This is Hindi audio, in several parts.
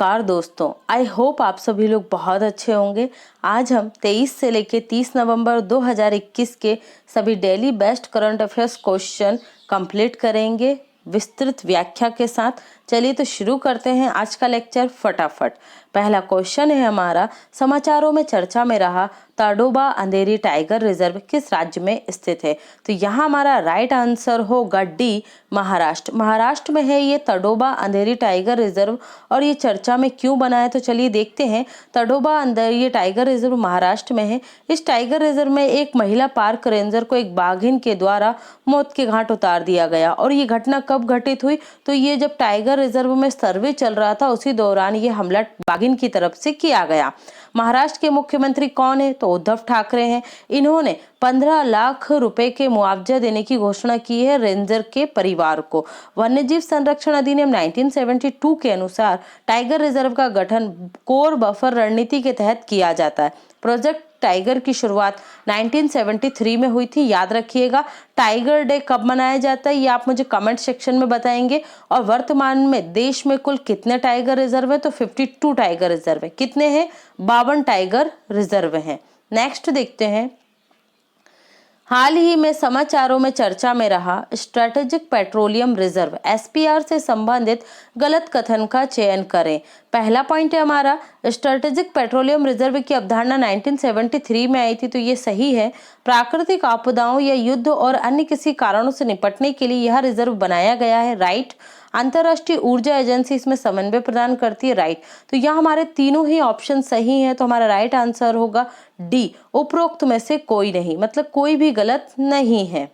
नमस्कार दोस्तों, आई होप आप सभी लोग बहुत अच्छे होंगे। आज हम 23 से लेके 30 नवंबर 2021 के सभी daily best current affairs question complete करेंगे विस्तृत व्याख्या के साथ। चलिए तो शुरू करते हैं आज का लेक्चर फटाफट। पहला क्वेश्चन है हमारा, समाचारों में चर्चा में रहा ताडोबा अंधेरी टाइगर रिजर्व किस राज्य में स्थित है? तो यहाँ हमारा राइट आंसर होगा डी, महाराष्ट्र। महाराष्ट्र में है ये ताडोबा अंधेरी टाइगर रिजर्व। और ये चर्चा में क्यों बना है तो चलिए देखते हैं। ताडोबा अंधेरी टाइगर रिजर्व महाराष्ट्र में है। इस टाइगर रिजर्व में एक महिला पार्क रेंजर को एक बाघिन के द्वारा मौत के घाट उतार दिया गया। और ये घटना कब घटित हुई? तो ये जब टाइगर रिजर्व में सर्वे चल रहा था उसी दौरान ये हमला बाघिन की तरफ से किया गया। महाराष्ट्र के मुख्यमंत्री कौन है? तो उद्धव ठाकरे हैं। इन्होंने 15 लाख रुपए के मुआवजा देने की घोषणा की है रेंजर के परिवार को। वन्यजीव संरक्षण अधिनियम 1972 के अनुसार टाइगर रिजर्व का गठन कोर बफर रणनीति के तहत किया जाता है। प्रोजेक्ट टाइगर की शुरुआत 1973 में हुई थी। याद रखिएगा। टाइगर डे कब मनाया जाता है ये आप मुझे कमेंट सेक्शन में बताएंगे। और वर्तमान में देश में कुल कितने टाइगर रिजर्व है? तो 52 टाइगर रिजर्व है। कितने हैं? 52 टाइगर रिजर्व हैं। नेक्स्ट देखते हैं। हाल ही में समाचारों में चर्चा में रहा स्ट्रेटेजिक पेट्रोलियम रिजर्व एसपीआर से संबंधित गलत कथन का चयन करें। पहला पॉइंट है हमारा, स्ट्रेटेजिक पेट्रोलियम रिजर्व की अवधारणा 1973 में आई थी, तो ये सही है। प्राकृतिक आपदाओं या युद्ध और अन्य किसी कारणों से निपटने के लिए यह रिजर्व बनाया गया है, राइट। अंतर्राष्ट्रीय ऊर्जा एजेंसी इसमें समन्वय प्रदान करती है, राइट। तो यहाँ हमारे तीनों ही ऑप्शन सही हैं, तो हमारा राइट आंसर होगा डी, उपरोक्त में से कोई नहीं, मतलब कोई भी गलत नहीं है।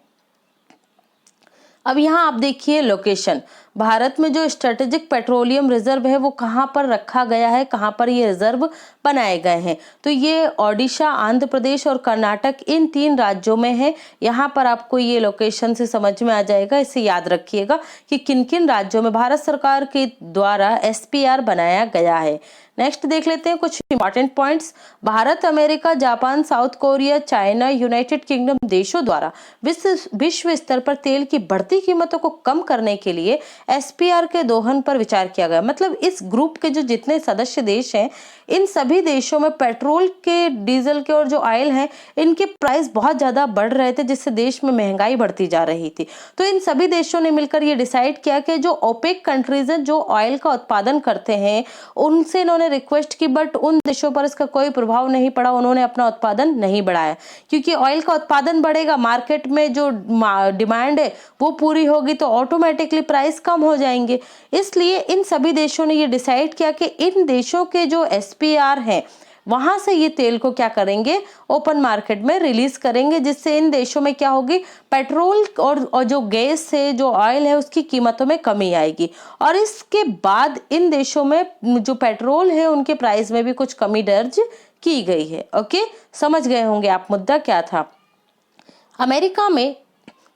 अब यहाँ आप देखिए लोकेशन, भारत में जो स्ट्रेटेजिक पेट्रोलियम रिजर्व है वो कहाँ पर रखा गया है, कहाँ पर ये रिजर्व बनाए गए हैं? तो ये ओडिशा, आंध्र प्रदेश और कर्नाटक, इन 3 राज्यों में है। यहाँ पर आपको ये लोकेशन से समझ में आ जाएगा। इसे याद रखिएगा कि किन किन राज्यों में भारत सरकार के द्वारा एसपीआर बनाया गया है। नेक्स्ट देख लेते हैं कुछ important points. Bharat, America, Japan, south Korea, China, United kingdom देशों द्वारा विश्व स्तर पर तेल की बढ़ती कीमतों को कम करने के लिए एसपीआर के दोहन पर विचार किया गया। मतलब इस ग्रुप के जो जितने सदस्य देश हैं, इन सभी देशों में पेट्रोल के, डीजल के और जो ऑयल हैं, इनके प्राइस बहुत ज्यादा बढ़ रहे थे, जिससे देश में महंगाई बढ़ती जा रही थी। तो इन सभी देशों ने मिलकर ये डिसाइड किया कि जो ओपेक कंट्रीज हैं, जो ऑयल का उत्पादन करते हैं, उनसे इन्होंने रिक्वेस्ट की, बट उन देशों पर इसका कोई प्रभाव नहीं पड़ा। उन्होंने अपना उत्पादन नहीं बढ़ाया, क्योंकि ऑयल का उत्पादन बढ़ेगा, मार्केट में जो डिमांड है वो पूरी होगी, तो ऑटोमेटिकली प्राइस कम हो जाएंगे। इसलिए इन सभी देशों ने ये डिसाइड किया कि इन देशों के जो एसपीआर हैं वहां से ये तेल को क्या करेंगे, ओपन मार्केट में रिलीज करेंगे, जिससे इन देशों में क्या होगी, पेट्रोल और जो गैस है, जो ऑयल है, उसकी कीमतों में कमी आएगी। और इसके बाद इन देशों में जो पेट्रोल है उनके प्राइस में भी कुछ कमी दर्ज की गई है। ओके, समझ गए होंगे आप मुद्दा क्या था। अमेरिका में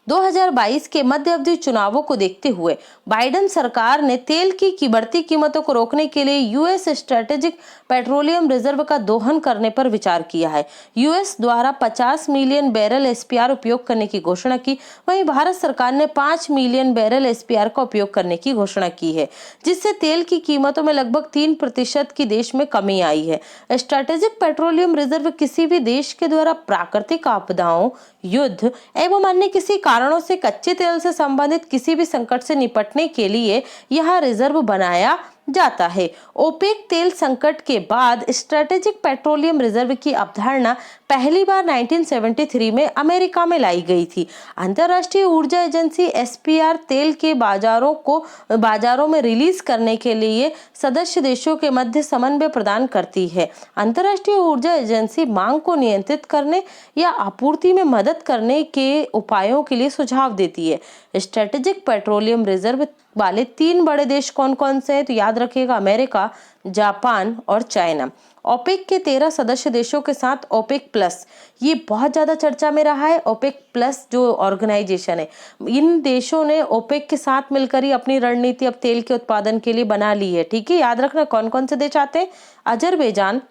2022 के मध्य अवधि चुनावों को देखते हुए बाइडेन सरकार ने तेल की बढ़ती कीमतों को रोकने के लिए यूएस स्ट्रेटेजिक पेट्रोलियम रिजर्व का दोहन करने पर विचार किया है। यूएस द्वारा 50 मिलियन बैरल एसपीआर उपयोग करने की घोषणा की, वहीं भारत सरकार ने 5 मिलियन बैरल एसपीआर का उपयोग करने की घोषणा की है, जिससे तेल की कीमतों में लगभग 3% की देश में कमी आई है। स्ट्रेटेजिक पेट्रोलियम रिजर्व किसी भी देश के द्वारा प्राकृतिक आपदाओं, युद्ध एवं अन्य किसी कारणों से कच्चे तेल से संबंधित किसी भी संकट से निपटने के लिए यह रिजर्व बनाया जाता है। ओपेक तेल संकट के बाद स्ट्रेटेजिक पेट्रोलियम रिजर्व की अवधारणा पहली बार 1973 में अमेरिका में लाई गई थी। अंतर्राष्ट्रीय ऊर्जा एजेंसी एसपीआर तेल के बाजारों में रिलीज करने के लिए सदस्य देशों के मध्य समन्वय प्रदान करती है। अंतर्राष्ट्रीय ऊर्जा एजेंसी मांग को नियंत्रित करने या आपूर्ति में मदद करने के उपायों के लिए सुझाव देती है। स्ट्रेटेजिक पेट्रोलियम रिजर्व वाले 3 बड़े देश कौन कौन से हैं? तो याद रखिएगा, अमेरिका, जापान और चाइना। ओपेक के 13 सदस्य देशों के साथ ओपेक प्लस, ये बहुत ज्यादा चर्चा में रहा है। ओपेक प्लस जो ऑर्गेनाइजेशन है, इन देशों ने ओपेक के साथ मिलकर ही अपनी रणनीति अब तेल के उत्पादन के लिए बना ली है। ठीक है, याद रखना कौन कौन से देश आते हैं। Azerbaijan,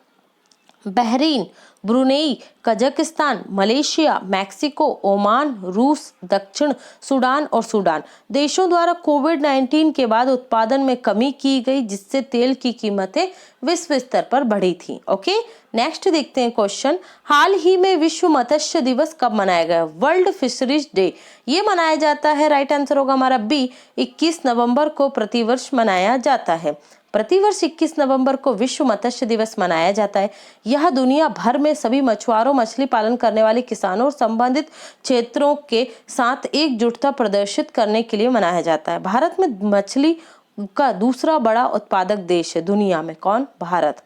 Bahrain, Brunei, Kazakhstan, Malaysia, Mexico, Oman, रूस, दक्षिण सूडान और सूडान देशों द्वारा कोविड-19 के बाद उत्पादन में कमी की गई, जिससे तेल की कीमतें विश्व स्तर पर बढ़ी थी। ओके, नेक्स्ट देखते हैं क्वेश्चन। हाल ही में विश्व मत्स्य दिवस कब मनाया गया? वर्ल्ड फिशरीज डे ये मनाया जाता है, राइट आंसर होगा हमारा बी, 21 नवंबर को प्रतिवर्ष मनाया जाता है। प्रतिवर्ष 21 नवंबर को विश्व मत्स्य दिवस मनाया जाता है। यह दुनिया भर में सभी मछुआरों, मछली पालन करने वाले किसानों और संबंधित क्षेत्रों के साथ एकजुटता प्रदर्शित करने के लिए मनाया जाता है। भारत में मछली का दूसरा बड़ा उत्पादक देश है दुनिया में, कौन? भारत।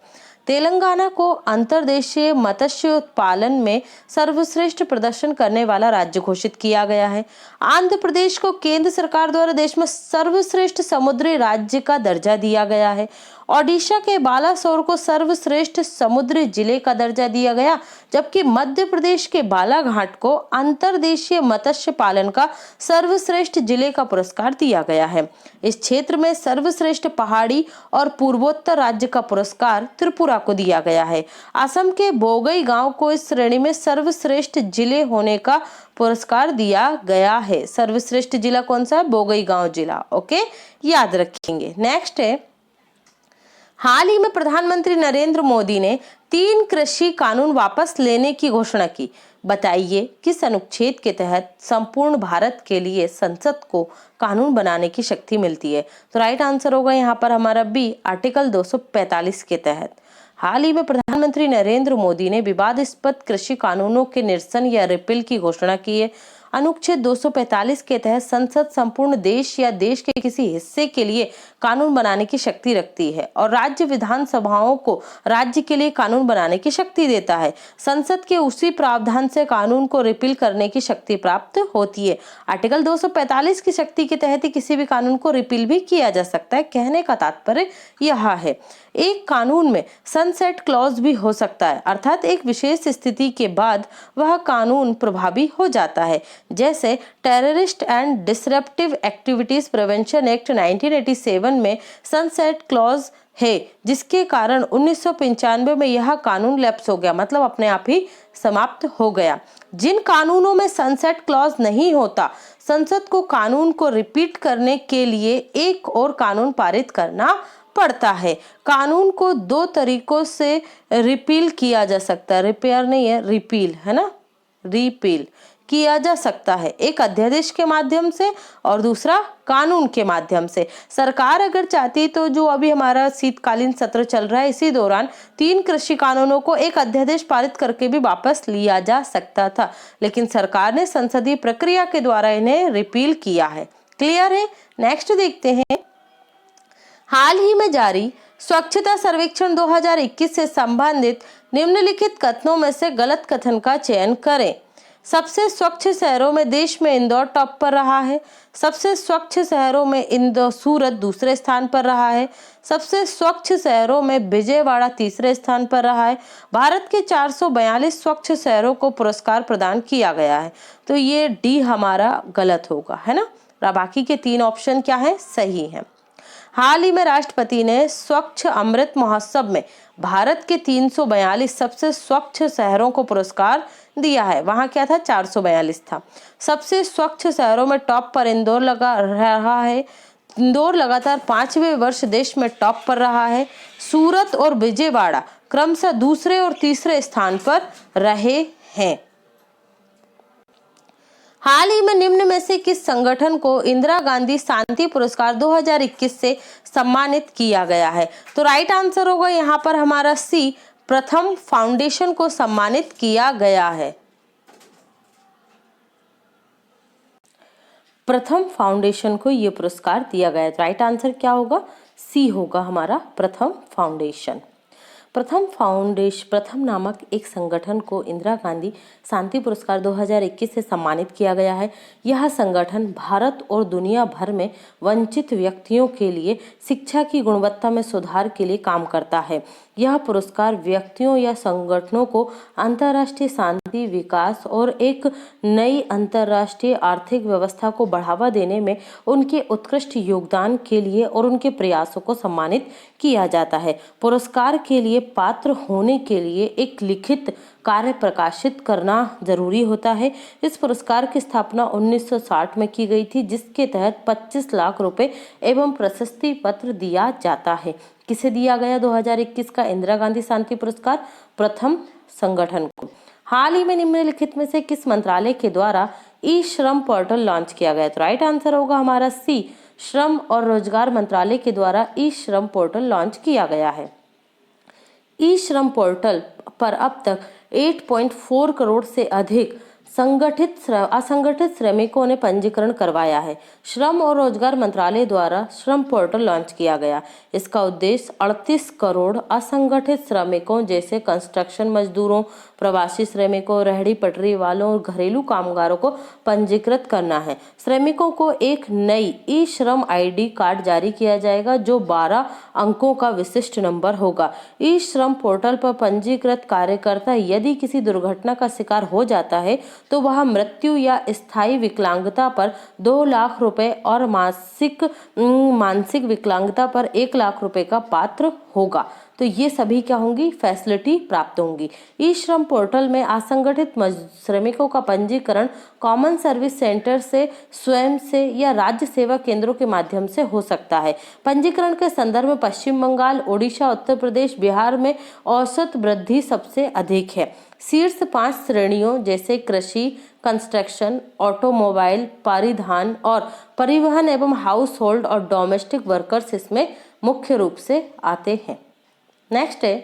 तेलंगाना को अंतर्देशीय मत्स्य उत्पादन में सर्वश्रेष्ठ प्रदर्शन करने वाला राज्य घोषित किया गया है। आंध्र प्रदेश को केंद्र सरकार द्वारा देश में सर्वश्रेष्ठ समुद्री राज्य का दर्जा दिया गया है। ओडिशा के बालासोर को सर्वश्रेष्ठ समुद्री जिले का दर्जा दिया गया, जबकि मध्य प्रदेश के बालाघाट को अंतर्देशीय मत्स्य पालन का सर्वश्रेष्ठ जिले का पुरस्कार दिया गया है। इस क्षेत्र में सर्वश्रेष्ठ पहाड़ी और पूर्वोत्तर राज्य का पुरस्कार त्रिपुरा को दिया गया है। असम के बोगई गांव को इस श्रेणी में सर्वश्रेष्ठ जिले होने का पुरस्कार दिया गया है। सर्वश्रेष्ठ जिला कौन सा है? बोगई गांव जिला। ओके, याद रखेंगे। नेक्स्ट है, हाल ही में प्रधानमंत्री नरेंद्र मोदी ने 3 कृषि कानून वापस लेने की घोषणा की। बताइए किस अनुच्छेद के तहत संपूर्ण भारत के लिए संसद को कानून बनाने की शक्ति मिलती है? तो राइट आंसर होगा यहाँ पर हमारा बी, आर्टिकल 245 के तहत। हाल ही में प्रधानमंत्री नरेंद्र मोदी ने विवादास्पद कृषि कानूनों के निरसन या रिपील की घोषणा की है। अनुच्छेद 245 के तहत संसद संपूर्ण देश या देश के किसी हिस्से के लिए कानून बनाने की शक्ति रखती है और राज्य विधानसभाओं को राज्य के लिए कानून बनाने की शक्ति देता है। संसद के उसी प्रावधान से कानून को रिपील करने की शक्ति प्राप्त होती है। आर्टिकल 245 की शक्ति के तहत ही किसी भी कानून को रिपील भी किया जा सकता है। कहने का तात्पर्य यह है, एक कानून में सनसेट क्लॉज भी हो सकता है, अर्थात एक विशेष स्थिति के बाद वह कानून प्रभावी हो जाता है। जैसे terrorist and disruptive activities prevention act 1987 में सनसेट क्लॉज है, जिसके कारण 1995 में यह कानून लैप्स हो गया, मतलब अपने आप ही समाप्त हो गया। जिन कानूनों में सनसेट क्लॉज नहीं होता, संसद को कानून को रिपीट करने के लिए एक और कानून पारित करना पड़ता है। कानून को 2 तरीकों से रिपील किया जा सकता है, रिपेयर नहीं है, रिपील है ना, रिपील किया जा सकता है, एक अध्यादेश के माध्यम से और दूसरा कानून के माध्यम से। सरकार अगर चाहती तो जो अभी हमारा शीतकालीन सत्र चल रहा है, इसी दौरान 3 कृषि कानूनों को एक अध्यादेश पारित करके भी वापस लिया जा सकता था, लेकिन सरकार ने संसदीय प्रक्रिया के द्वारा इन्हें रिपील किया है। क्लियर है? नेक्स्ट देखते हैं, हाल ही में जारी स्वच्छता सर्वेक्षण 2021 से संबंधित निम्नलिखित कथनों में से गलत कथन का चयन करें। सबसे स्वच्छ शहरों में देश में इंदौर टॉप पर रहा है। सबसे स्वच्छ शहरों में सूरत दूसरे स्थान पर रहा है। सबसे स्वच्छ शहरों में विजयवाड़ा तीसरे स्थान पर रहा है। भारत के 442 स्वच्छ शहरों को पुरस्कार प्रदान किया गया है, तो ये डी हमारा गलत होगा, है ना। बाकी के 3 ऑप्शन क्या है? सही है। हाल ही में राष्ट्रपति ने स्वच्छ अमृत महोत्सव में भारत के 342 सबसे स्वच्छ शहरों को पुरस्कार दिया है। वहां क्या था? 442 था। सबसे स्वच्छ शहरों में टॉप पर इंदौर लगा रहा है। इंदौर लगातार 5वें वर्ष देश में टॉप पर रहा है। सूरत और विजयवाड़ा क्रमशः दूसरे और तीसरे स्थान पर रहे हैं। हाल ही में निम्न में से किस संगठन को इंदिरा गांधी शांति पुरस्कार 2021 से सम्मानित किया गया है? तो राइट आंसर होगा यहाँ पर हमारा सी, प्रथम फाउंडेशन को सम्मानित किया गया है। प्रथम फाउंडेशन को ये पुरस्कार दिया गया है। राइट आंसर क्या होगा? सी होगा हमारा, प्रथम फाउंडेशन। प्रथम नामक एक संगठन को इंदिरा गांधी शांति पुरस्कार 2021 से सम्मानित किया गया है। यह संगठन भारत और दुनिया भर में वंचित व्यक्तियों के लिए शिक्षा की गुणवत्ता में सुधार के लिए काम करता है। यह पुरस्कार व्यक्तियों या संगठनों को अंतर्राष्ट्रीय शांति, विकास और एक नई अंतर्राष्ट्रीय आर्थिक व्यवस्था को बढ़ावा देने में उनके उत्कृष्ट योगदान के लिए और उनके प्रयासों को सम्मानित किया जाता है। पुरस्कार के लिए पात्र होने के लिए एक लिखित कार्य प्रकाशित करना जरूरी होता है। इस पुरस्कार की स्थापना 1960 में की गई थी, जिसके तहत 25 लाख रुपए एवं प्रशस्ति पत्र दिया जाता है। किसे दिया गया 2021 का इंदिरा गांधी शांति पुरस्कार? प्रथम संगठन को। हाल ही में निम्नलिखित में से किस मंत्रालय के द्वारा ई श्रम पोर्टल लॉन्च किया गया? तो राइट आंसर होगा हमारा सी, श्रम और रोजगार मंत्रालय के द्वारा ई श्रम पोर्टल लॉन्च किया गया है। ई श्रम पोर्टल पर अब तक 8.4 करोड़ से अधिक असंगठित श्रमिकों ने पंजीकरण करवाया है। श्रम और रोजगार मंत्रालय द्वारा श्रम पोर्टल लॉन्च किया गया। इसका उद्देश्य 38 करोड़ असंगठित श्रमिकों जैसे कंस्ट्रक्शन मजदूरों, प्रवासी श्रमिकों, रेहड़ी पटरी वालों और घरेलू कामगारों को पंजीकृत करना है। श्रमिकों को एक नई ई श्रम ID कार्ड जारी किया जाएगा, जो 12 अंकों का विशिष्ट नंबर होगा। ई श्रम पोर्टल पर पंजीकृत कार्यकर्ता यदि किसी दुर्घटना का शिकार हो जाता है तो वह मृत्यु या स्थायी विकलांगता पर 2 लाख रुपए और मानसिक विकलांगता पर 1 लाख रुपए का पात्र होगा। तो ये सभी क्या होंगी? फैसिलिटी प्राप्त होंगी। ई श्रम पोर्टल में असंगठित श्रमिकों का पंजीकरण कॉमन सर्विस सेंटर से, स्वयं से या राज्य सेवा केंद्रों के माध्यम से हो सकता है। पंजीकरण के संदर्भ में पश्चिम बंगाल, ओडिशा, उत्तर प्रदेश, बिहार में औसत वृद्धि सबसे अधिक है। शीर्ष 5 श्रेणियों जैसे कृषि, कंस्ट्रक्शन, ऑटोमोबाइल, परिधान और परिवहन एवं हाउस होल्ड और डोमेस्टिक वर्कर्स इसमें मुख्य रूप से आते हैं। नेक्स्ट है,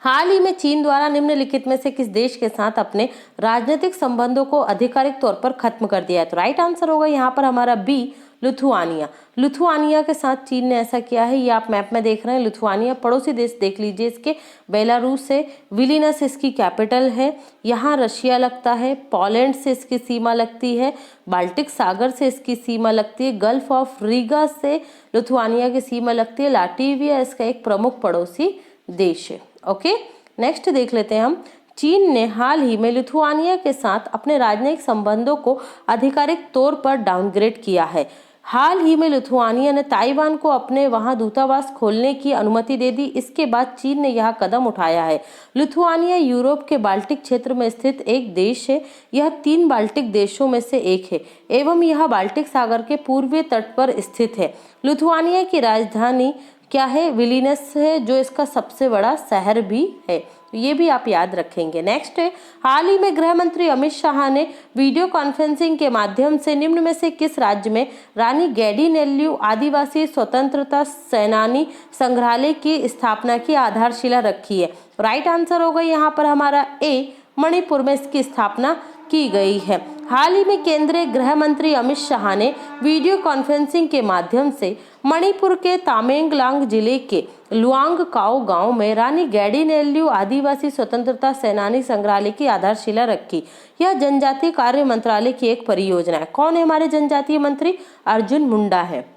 हाल ही में चीन द्वारा निम्नलिखित में से किस देश के साथ अपने राजनीतिक संबंधों को आधिकारिक तौर पर खत्म कर दिया है? तो राइट आंसर होगा यहाँ पर हमारा बी, लिथुआनिया। लिथुआनिया के साथ चीन ने ऐसा किया है। ये आप मैप में देख रहे हैं। लिथुआनिया पड़ोसी देश देख लीजिए इसके, बेलारूस से, विलिनस इसकी कैपिटल है। यहाँ रशिया लगता है, पोलैंड से इसकी सीमा लगती है, बाल्टिक सागर से इसकी सीमा लगती है, गल्फ ऑफ रीगा से लिथुआनिया की सीमा लगती है, लाटविया इसका एक प्रमुख पड़ोसी देश है। ओके, नेक्स्ट देख लेते हैं हम। चीन ने हाल ही में लिथुआनिया के साथ अपने राजनयिक संबंधों को आधिकारिक तौर पर डाउनग्रेड किया है। हाल ही में लिथुआनिया ने ताइवान को अपने वहां दूतावास खोलने की अनुमति दे दी। इसके बाद चीन ने यह कदम उठाया है। लिथुआनिया यूरोप के बाल्टिक क्षेत्र में स्थित एक देश है। यह 3 बाल्टिक देशों में से एक है एवं यह बाल्टिक सागर के पूर्वी तट पर स्थित है। लिथुआनिया की राजधानी क्या है? विलिनस है, जो इसका सबसे बड़ा शहर भी है। ये भी आप याद रखेंगे। नेक्स्ट है, हाल ही में गृह मंत्री अमित शाह ने वीडियो कॉन्फ्रेंसिंग के माध्यम से निम्न में से किस राज्य में रानी गैडिनेल्यू आदिवासी स्वतंत्रता सेनानी संग्रहालय की स्थापना की आधारशिला रखी है? राइट आंसर होगा यहाँ पर हमारा ए, मणिपुर में इसकी स्थापना की गई है। हाल ही में केंद्रीय गृह मंत्री अमित शाह ने वीडियो कॉन्फ्रेंसिंग के माध्यम से मणिपुर के तामेंगलांग जिले के लुआंगकाओ गांव में रानी गैडिनेल्यू आदिवासी स्वतंत्रता सेनानी संग्रहालय की आधारशिला रखी। यह जनजातीय कार्य मंत्रालय की एक परियोजना है। कौन है हमारे जनजातीय मंत्री? अर्जुन मुंडा है।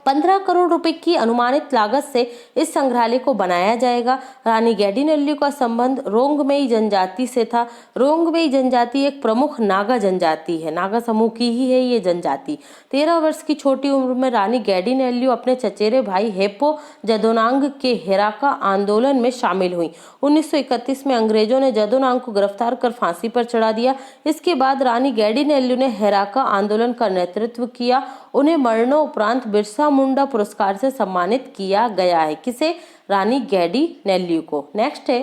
15 करोड़ रुपए की अनुमानित लागत से इस संग्रहालय को बनाया जाएगा। रानी गैडिनेल्यू का संबंध रोंगमेई जनजाति से था। रोंगमेई जनजाति एक प्रमुख नागा जनजाति है, नागा समूह की ही है ये जनजाति। 13 वर्ष की छोटी उम्र में रानी गैडिनेल्यू अपने चचेरे भाई हेपो जदोनांग के हेराका आंदोलन में शामिल हुई। 1931 में अंग्रेजों ने जदोनांग को गिरफ्तार कर फांसी पर चढ़ा दिया। इसके बाद रानी गैडिनेल्यू ने हेराका आंदोलन का नेतृत्व किया। उन्हें मरणोपरांत बिरसा मुंडा पुरस्कार से सम्मानित किया गया है। किसे? रानी गैडिनेल्यू को। नेक्स्ट है,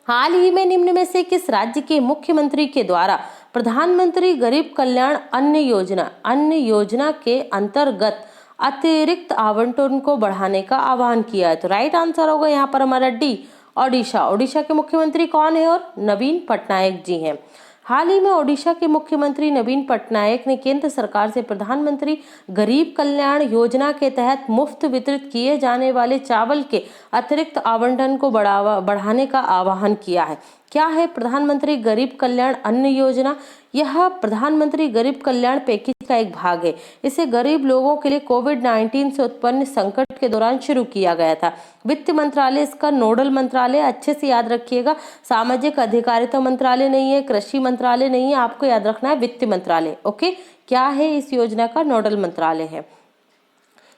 हाल ही में निम्न में से किस राज्य के मुख्यमंत्री के द्वारा प्रधानमंत्री गरीब कल्याण अन्न योजना के अंतर्गत अतिरिक्त आवंटन को बढ़ाने का आह्वान किया है? तो राइट आंसर होगा यहाँ पर हमारा डी, ओडिशा। ओडिशा के मुख्यमंत्री कौन है? और नवीन पटनायक जी हैं। हाल ही में ओडिशा के मुख्यमंत्री नवीन पटनायक ने केंद्र सरकार से प्रधानमंत्री गरीब कल्याण योजना के तहत मुफ्त वितरित किए जाने वाले चावल के अतिरिक्त आवंटन को बढ़ाने का आह्वान किया है। क्या है प्रधानमंत्री गरीब कल्याण अन्न योजना? यह प्रधानमंत्री गरीब कल्याण पैकेज का एक भाग है। इसे गरीब लोगों के लिए कोविड-19 से उत्पन्न संकट के दौरान शुरू किया गया था। वित्त मंत्रालय इसका नोडल मंत्रालय, अच्छे से याद रखिएगा। सामाजिक अधिकारिता मंत्रालय नहीं है, कृषि मंत्रालय नहीं है, आपको याद रखना है वित्त मंत्रालय। ओके, क्या है इस योजना का? नोडल मंत्रालय है।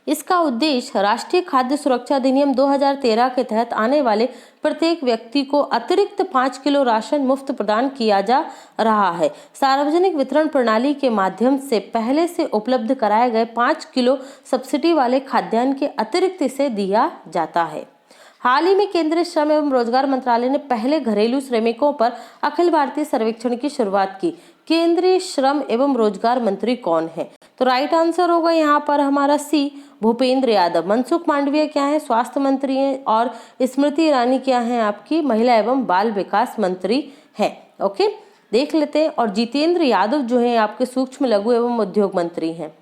इसका उद्देश्य राष्ट्रीय खाद्य सुरक्षा अधिनियम 2013 के तहत आने वाले प्रत्येक व्यक्ति को अतिरिक्त 5 किलो राशन मुफ्त प्रदान किया जा रहा है। सार्वजनिक वितरण प्रणाली के माध्यम से पहले से उपलब्ध कराए गए 5 किलो सब्सिडी वाले खाद्यान्न के अतिरिक्त इसे दिया जाता है। हाल ही में केंद्रीय श्रम एवं रोजगार मंत्रालय ने पहले घरेलू श्रमिकों पर अखिल भारतीय सर्वेक्षण की शुरुआत की। केंद्रीय श्रम एवं रोजगार मंत्री कौन है? तो राइट आंसर होगा यहाँ पर हमारा सी, भूपेंद्र यादव। मनसुख मांडविया क्या है? स्वास्थ्य मंत्री हैं। और स्मृति ईरानी क्या है? आपकी महिला एवं बाल विकास मंत्री है। ओके, देख लेते हैं। और जितेंद्र यादव जो है आपके सूक्ष्म लघु एवं उद्योग मंत्री हैं।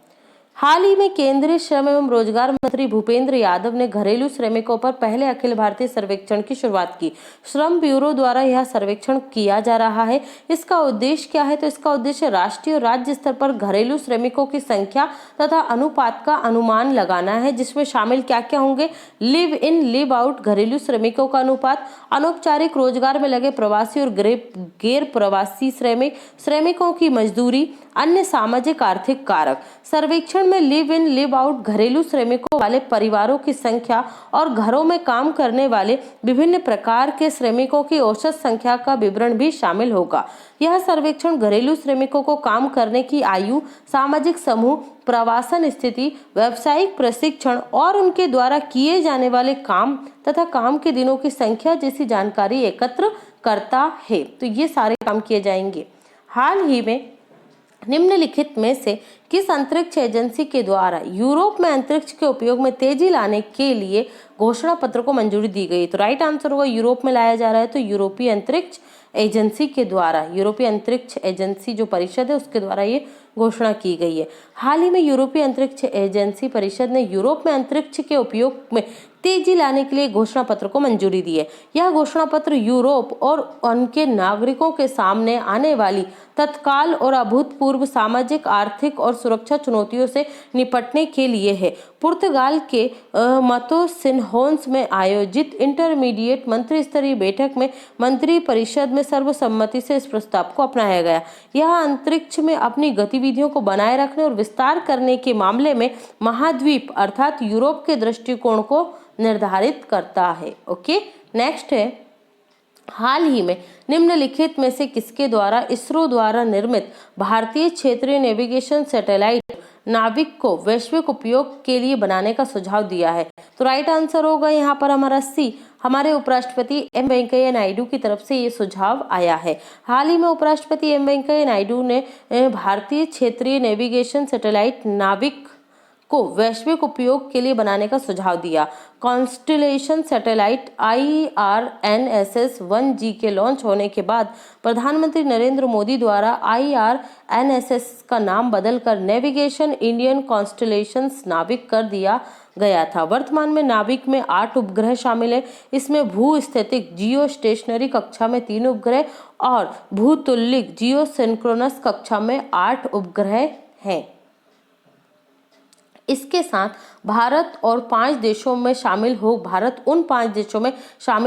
हाल ही में केंद्रीय श्रम एवं रोजगार मंत्री भूपेंद्र यादव ने घरेलू श्रमिकों पर पहले अखिल भारतीय सर्वेक्षण की शुरुआत की। श्रम ब्यूरो द्वारा यह सर्वेक्षण किया जा रहा है। इसका उद्देश्य क्या है? तो इसका उद्देश्य राष्ट्रीय और राज्य स्तर पर घरेलू श्रमिकों की संख्या तथा अनुपात का अनुमान लगाना है, जिसमें शामिल क्या क्या होंगे? लिव इन लिव आउट घरेलू श्रमिकों का अनुपात, अनौपचारिक रोजगार में लगे प्रवासी और गैर प्रवासी श्रमिकों की मजदूरी, अन्य सामाजिक आर्थिक कारक। सर्वेक्षण में लिव इन लिव आउट घरेलू श्रमिकों वाले परिवारों की संख्या और घरों में काम करने वाले विभिन्न प्रकार के श्रमिकों की औसत संख्या का विवरण भी शामिल होगा। यह सर्वेक्षण घरेलू श्रमिकों को काम करने की आयु, सामाजिक समूह, प्रवासन स्थिति, व्यावसायिक प्रशिक्षण और उनके द्वारा किए जाने वाले काम तथा काम के दिनों की संख्या जैसी जानकारी एकत्र करता है। तो ये सारे काम किए जाएंगे। हाल ही में निम्नलिखित में से किस अंतरिक्ष एजेंसी के द्वारा यूरोप में अंतरिक्ष के उपयोग में तेजी लाने के लिए घोषणा पत्र को मंजूरी दी गई? तो राइट आंसर होगा यूरोप में लाया जा रहा है, तो यूरोपीय अंतरिक्ष एजेंसी के द्वारा, यूरोपीय अंतरिक्ष एजेंसी जो परिषद है उसके द्वारा ये घोषणा की गई है। हाल ही में यूरोपीय अंतरिक्ष एजेंसी परिषद ने यूरोप में अंतरिक्ष के उपयोग में तेजी लाने के लिए घोषणा पत्र को मंजूरी दी है। यह घोषणा पत्र यूरोप और उनके नागरिकों के सामने आने वाली तत्काल और अभूतपूर्व सामाजिक, आर्थिक और सुरक्षा चुनौतियों से निपटने के लिए है। पुर्तगाल के मतोसिन्होन्स में आयोजित इंटरमीडिएट मंत्री स्तरीय बैठक में मंत्री परिषद में सर्वसम्मति से इस प्रस्ताव को अपनाया गया। यह अंतरिक्ष में अपनी गतिविधियों को बनाए रखने और विस्तार करने के मामले में महाद्वीप अर्थात यूरोप के दृष्टिकोण को निर्धारित करता है। ओके, नेक्स्ट है, हाल ही में निम्नलिखित में से किसके द्वारा इसरो द्वारा निर्मित भारतीय क्षेत्रीय नेविगेशन सैटेलाइट नाविक को वैश्विक उपयोग के लिए बनाने का सुझाव दिया है? तो राइट आंसर होगा यहाँ पर हमारा सी, हमारे उपराष्ट्रपति एम वेंकैया नायडू की तरफ से ये सुझाव आया है। हाल ही में उपराष्ट्रपति एम वेंकैया नायडू ने भारतीय क्षेत्रीय नेविगेशन सैटेलाइट नाविक को वैश्विक उपयोग के लिए बनाने का सुझाव दिया। कॉन्स्टेलेशन सैटेलाइट IRNSS 1G के लॉन्च होने के बाद प्रधानमंत्री नरेंद्र मोदी द्वारा IRNSS का नाम बदलकर नेविगेशन इंडियन कॉन्स्टेलेशंस नाविक कर दिया गया था। वर्तमान में नाविक में 8 उपग्रह शामिल है। इसमें भूस्थितिक जियो स्टेशनरी कक्षा में 3 उपग्रह और भूतुल्यिक जियो सिंक्रोनस कक्षा में 8 उपग्रह हैं। इसके साथ भारत उन 5 देशों में शामिल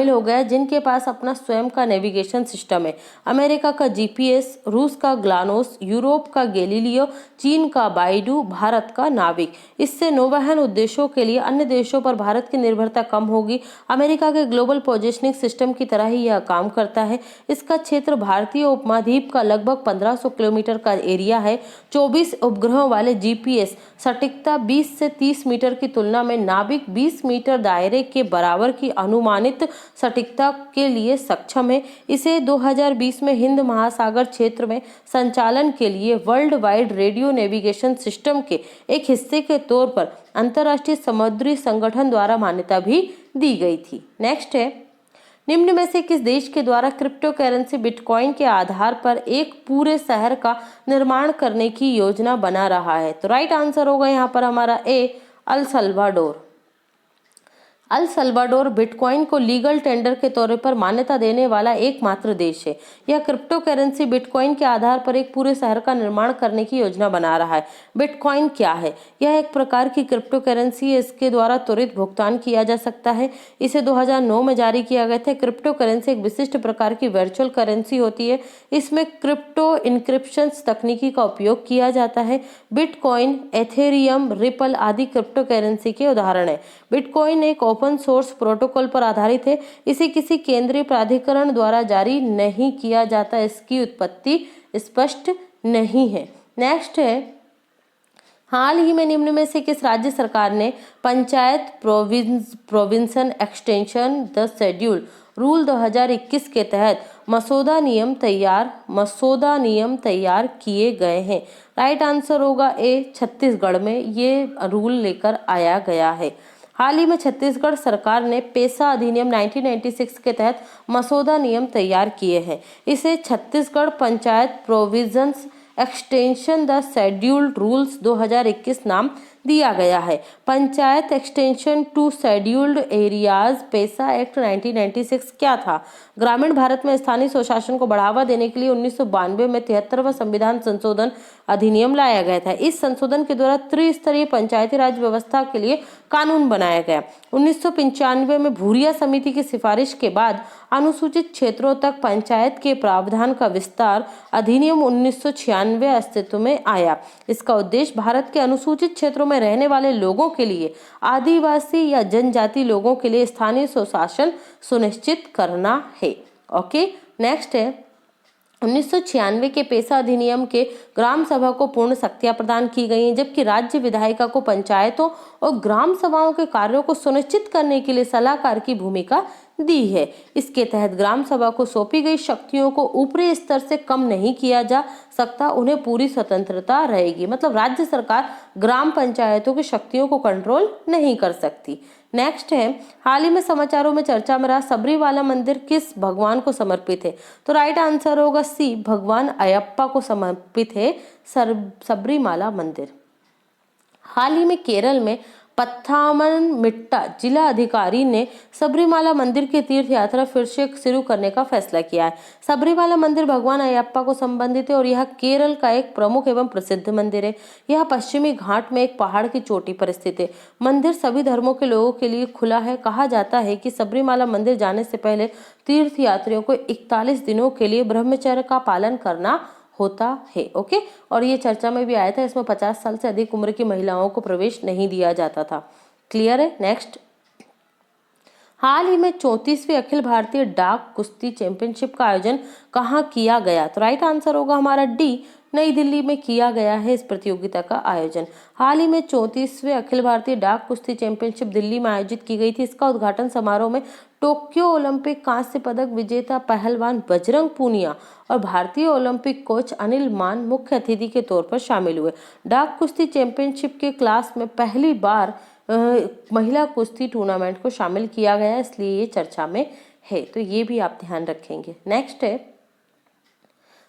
हो गया जिनके पास अपना स्वयं का नेविगेशन सिस्टम है। अमेरिका का GPS, रूस का ग्लानोस, यूरोप का गैलीलियो, चीन का बाइडू, भारत का नाविक। इससे नौवहन उद्देश्यों के लिए अन्य देशों पर भारत की निर्भरता कम होगी। अमेरिका के ग्लोबल पोजिशनिंग सिस्टम की तरह ही यह काम करता है। इसका क्षेत्र भारतीय उपमहाद्वीप का लगभग 1500 किलोमीटर का एरिया है। 24 उपग्रहों वाले GPS सटीकता 20 से 30 मीटर की तुलना में नाविक 20 मीटर दायरे के बराबर की अनुमानित सटीकता के लिए सक्षम है। इसे 2020 में हिंद महासागर क्षेत्र में संचालन के लिए world wide radio navigation system के एक हिस्से के तौर पर अंतर्राष्ट्रीय समुद्री संगठन द्वारा मान्यता भी दी गई थी। नेक्स्ट है, निम्न में से किस देश के द्वारा क्रिप्टो करेंसी बिटकॉइन के आधार पर एक पूरे शहर का निर्माण करने की योजना बना रहा है? तो राइट आंसर होगा यहाँ पर हमारा A, El Salvador. El Salvador bitcoin को लीगल टेंडर के तौर पर मान्यता देने वाला एकमात्र देश है। यह क्रिप्टो करेंसी बिटकॉइन के आधार पर एक पूरे शहर का निर्माण करने की योजना बना रहा है। बिटकॉइन क्या है? यह एक प्रकार की क्रिप्टो करेंसी है। इसके द्वारा त्वरित भुगतान किया जा सकता है। इसे 2009 में जारी किया गया था। क्रिप्टो करेंसी एक विशिष्ट प्रकार की वर्चुअल करेंसी होती है। इसमें क्रिप्टो इनक्रिप्शन तकनीकी का उपयोग किया जाता है। बिटकॉइन, एथेरियम, रिपल आदि क्रिप्टो करेंसी के उदाहरण है। बिटकॉइन एक ओपन सोर्स प्रोटोकॉल पर आधारित है। इसे किसी केंद्रीय प्राधिकरण द्वारा जारी नहीं किया जाता। इसकी उत्पत्ति स्पष्ट नहीं है। नेक्स्ट है, हाल ही में निम्न में से किस राज्य सरकार ने panchayat provision extension the schedule rule 2021 के तहत मसौदा नियम तैयार किए गए हैं? राइट आंसर होगा ए, छत्तीसगढ़ में ये रूल लेकर आया गया है। हाल ही में छत्तीसगढ़ सरकार ने पेसा अधिनियम 1996 के तहत मसौदा नियम तैयार किए हैं। इसे Chhattisgarh panchayat provisions extension the scheduled rules 2021 नाम दिया गया है। Panchayat extension to scheduled areas PESA act 1996 क्या था? ग्रामीण भारत में स्थानीय स्वशासन को बढ़ावा देने के लिए 1992 में 73वां संविधान संशोधन अधिनियम लाया गया था। इस संशोधन के द्वारा त्रिस्तरीय पंचायती राज व्यवस्था के लिए कानून बनाया गया। 1995 में भूरिया समिति की सिफारिश के बाद अनुसूचित क्षेत्रों तक पंचायत के प्रावधान का विस्तार अधिनियम 1996 अस्तित्व में आया। इसका उद्देश्य भारत के अनुसूचित क्षेत्रों में रहने वाले लोगों के लिए, आदिवासी या जनजाति लोगों के लिए स्थानीय स्वशासन सुनिश्चित करना है। ओके, नेक्स्ट है, 1996 के पेसा अधिनियम के ग्राम सभा को पूर्ण शक्तियां प्रदान की गई हैं, जबकि राज्य विधायिका को पंचायतों और ग्राम सभाओं के कार्यों को सुनिश्चित करने के लिए सलाहकार की भूमिका दी है। इसके तहत ग्राम सभा को सौंपी गई शक्तियों को ऊपरी स्तर से कम नहीं किया जा सकता, उन्हें पूरी स्वतंत्रता रहेगी। मतलब राज्य सरकार ग्राम पंचायतों की शक्तियों को कंट्रोल नहीं कर सकती। नेक्स्ट है, हाल ही में समाचारों में चर्चा में रहा सबरीमाला मंदिर किस भगवान को समर्पित है? तो राइट आंसर होगा सी, भगवान अयप्पा को समर्पित है सबरीमाला मंदिर। हाल ही में केरल में पत्थामनमिट्टा जिला अधिकारी ने सबरीमाला मंदिर की तीर्थ यात्रा फिर से शुरू करने का फैसला किया है। सबरीमाला मंदिर भगवान अयप्पा को संबंधित है और यह केरल का एक प्रमुख एवं प्रसिद्ध मंदिर है। यह पश्चिमी घाट में एक पहाड़ की चोटी पर स्थित है। मंदिर सभी धर्मों के लोगों के लिए खुला है। कहा जाता है कि सबरीमाला मंदिर जाने से पहले तीर्थ यात्रियों को 41 दिनों के लिए ब्रह्मचर्य का पालन करना होता है। ओके, और ये चर्चा में भी आया था। इसमें 50 साल से अधिक उम्र की महिलाओं को प्रवेश नहीं दिया जाता था। क्लियर है? नेक्स्ट, हाल ही में 34वीं अखिल भारतीय डाक कुश्ती चैंपियनशिप का आयोजन कहाँ किया गया? तो राइट आंसर होगा हमारा डी, नई दिल्ली में किया गया है इस प्रतियोगिता का आयोजन। हाल ही में 34वें अखिल भारतीय डाक कुश्ती चैंपियनशिप दिल्ली में आयोजित की गई थी। इसका उद्घाटन समारोह में टोक्यो ओलंपिक कांस्य पदक विजेता पहलवान बजरंग पूनिया और भारतीय ओलंपिक कोच अनिल मान मुख्य अतिथि के तौर पर शामिल हुए। डाक कुश्ती चैंपियनशिप के क्लास में पहली बार महिला कुश्ती टूर्नामेंट को शामिल किया गया, इसलिए ये चर्चा में है, तो ये भी आप ध्यान रखेंगे। नेक्स्ट है,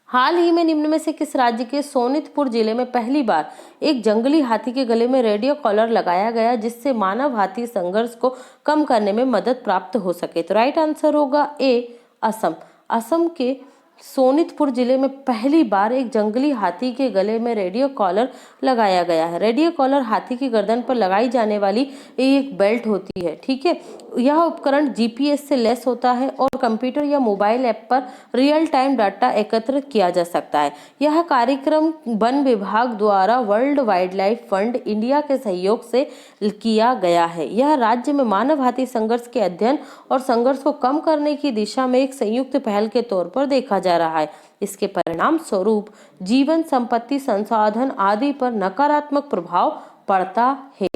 हाल ही में निम्न में से किस राज्य के सोनितपुर जिले में पहली बार एक जंगली हाथी के गले में रेडियो कॉलर लगाया गया, जिससे मानव हाथी संघर्ष को कम करने में मदद प्राप्त हो सके? तो राइट आंसर होगा ए, असम। असम के सोनितपुर जिले में पहली बार एक जंगली हाथी के गले में रेडियो कॉलर लगाया गया है। रेडियो कॉलर हाथी की गर्दन पर लगाई जाने वाली एक बेल्ट होती है, ठीक है। यह उपकरण जीपीएस से लैस होता है और कंप्यूटर या मोबाइल ऐप पर रियल टाइम डाटा एकत्र किया जा सकता है। यह कार्यक्रम वन विभाग द्वारा world wild life fund India के सहयोग से किया गया है। यह राज्य में मानव हाथी संघर्ष के अध्ययन और संघर्ष को कम करने की दिशा में एक संयुक्त पहल के तौर पर देखा जा रहा है। इसके परिणाम स्वरूप जीवन, संपत्ति, संसाधन आदि पर नकारात्मक प्रभाव पड़ता है।